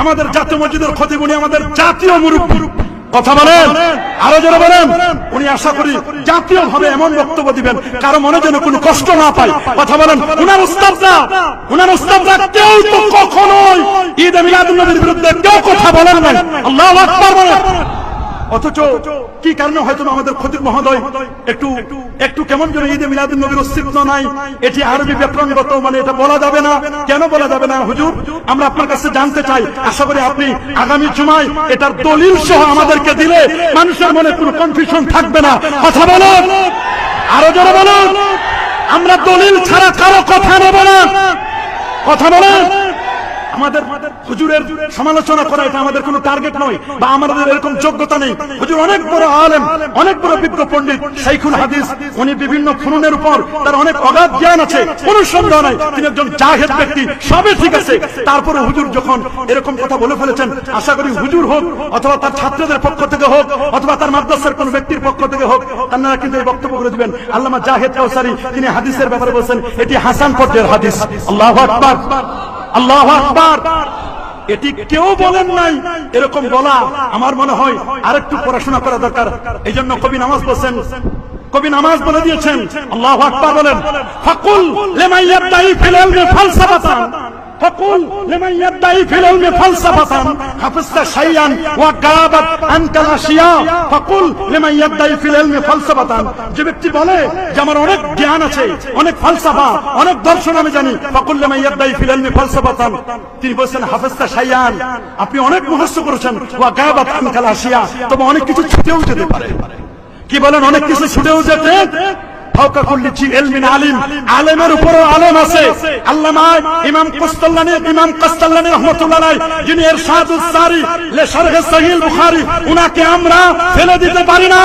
আমাদের জাতীয় মসজিদের খতিব, উনি আমাদের জাতীয় মুরব্বী। কথা বলেন, আরো জোরে বলেন। উনি আশা করি জাতীয় ভাবে এমন বক্তব্য দিবেন কারো মনে যেন কোনো কষ্ট না পায়। কথা বলেন, উনার উস্তাদরা কেউ তো কখনোই ঈদে মিলাদুন নবীর বিরুদ্ধে কেউ কথা বলেন নাই। আল্লাহু আকবার বলেন। অথচ কি কারণে হয়তো আমাদের খতিব মহোদয় একটু কেমন যেন ঈদে মিলাদুন নবীর অস্তিত্ব নাই, এটি আরবি ব্যাকরণগত, মানে এটা বলা যাবে না। কেন বলা যাবে না হুজুর? আমরা আপনার কাছে জানতে চাই। আশা করি আপনি আগামী জুমায় এটার দলিল সহ আমাদেরকে দিলে মানুষের মনে কোনো কনফিউশন থাকবে না। কথা বলুন, আরো জোরে বলুন। আমরা দলিল ছাড়া কারো কথা নেব না। কথা বলেন। আমাদের হুজুরের সমালোচনা করা এটা আমাদের কোনো টার্গেট নয়, বা আমাদের এরকম যোগ্যতা নেই। হুজুর অনেক বড় আলেম, অনেক বড় বিজ্ঞ পণ্ডিত, শাইখুল হাদিস। উনি বিভিন্ন ফুনুনের উপর তার অনেক অগাধ জ্ঞান আছে, কোনো সন্দেহ নাই। তিনি একজন জাহেদ ব্যক্তি, সবই ঠিক আছে। তারপরে হুজুর যখন এরকম কথা বলে ফেলেছেন, আশা করি হুজুর হোক অথবা তার ছাত্রদের পক্ষ থেকে হোক অথবা তার মাদ্রাসার কোন ব্যক্তির পক্ষ থেকে হোক, তারা কিন্তু এই বক্তব্য করে দিবেন। আল্লামা জাহেদ কাউসারি তিনি হাদিসের ব্যাপারে বলছেন এটি হাসান পর্যায়ের হাদিস। আল্লাহু আকবার, আল্লাহু আকবার। এটি কেউ বলেন নাই। এরকম বলা আমার মনে হয় আরেকটু পড়াশোনা করা দরকার। এই জন্য কবি নামাজ বলছেন, কবি নামাজ বলে দিয়েছেন। আল্লাহু আকবার বলেন। ফাকুল লিমান ইয়াদাই ফিল ইলমি ফালসাফাতান, ফাকুল লিমান ইয়াদাই ফিল ইলমি ফালসাফাতান হাফিজতা শাইয়ান ওয়া গাবাত আনকাল আশিয়া। ফাকুল লিমান ইয়াদাই ফিল ইলমি ফালসাফাতান, যে ব্যক্তি বলে যে আমার অনেক জ্ঞান আছে, অনেক ফালসাফা, অনেক দর্শন আমি জানি। ফাকুল লিমান ইয়াদাই ফিল ইলমি ফালসাফাতান, তিনি বলেন হাফিজতা শাইয়ান, আপনি অনেক মুখস্থ করেছেন, ওয়া গাবাত আনকাল আশিয়া, তবে অনেক কিছু ছুটেও যেতে পারে। কি বলেন? অনেক কিছু ছুটেও যেতে। আলেমের উপরও আলেম আছে। আল্লামা ইমাম কাস্তাল্লানী রাহমাতুল্লাহ আলাইহি, যিনি ইরশাদুস সারি লি শারহ সহিহ বুখারী, উনাকে আমরা ফেলে দিতে পারি না।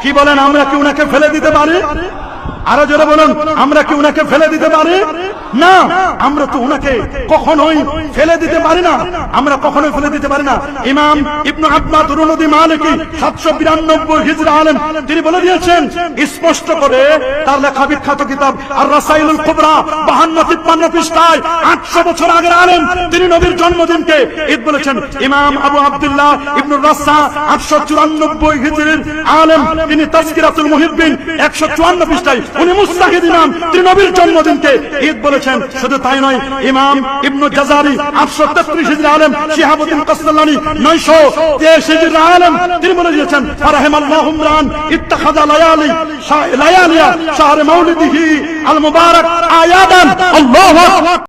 কি বলেন? আমরা কি উনাকে ফেলে দিতে পারি? আরো জোরে বলুন, আমরা কি উনাকে ফেলে দিতে পারি না? আমরা তো উনাকে কখনোই ফেলে দিতে পারি না। আমরা কখনোই ফেলে দিতে পারি না। ইমাম ইবনে আব্বাদ রুনুদি মালিকি 792 হিজরি আলেম, তিনি বলে দিয়েছেন স্পষ্ট করে তার লেখা বিখ্যাত কিতাব আর রাসাইলুল কুবরা 52-53 পৃষ্ঠায় 800 বছর আগের আলেম, তিনি নবীর জন্মদিনকে ঈদ বলেছেন। ইমাম আবু আব্দুল্লাহ ইবনে রাসা 894 হিজরির আলেম, তিনি তাজকিরাতুল মুহিব্বিন 154 পৃষ্ঠায় উনি মুস্তাহিদ ইমাম, তিনি নবীর জন্মদিনকে ঈদ বলেছেন। শুধু তাই নয়, ইমাম ইবনে জাজারি 833 হিজরি আলেম, শিহাবুদ্দিন কাসতাল্লানী 923 হিজরি আলেম, তিনি বলে দিয়েছেন রাহিমাল্লাহু ইমরান ইত্তাখাযা লায়ালিয়া শাহরে মাউলিদিহি আল মুবারাক আয়াদান। আল্লাহু আকবার।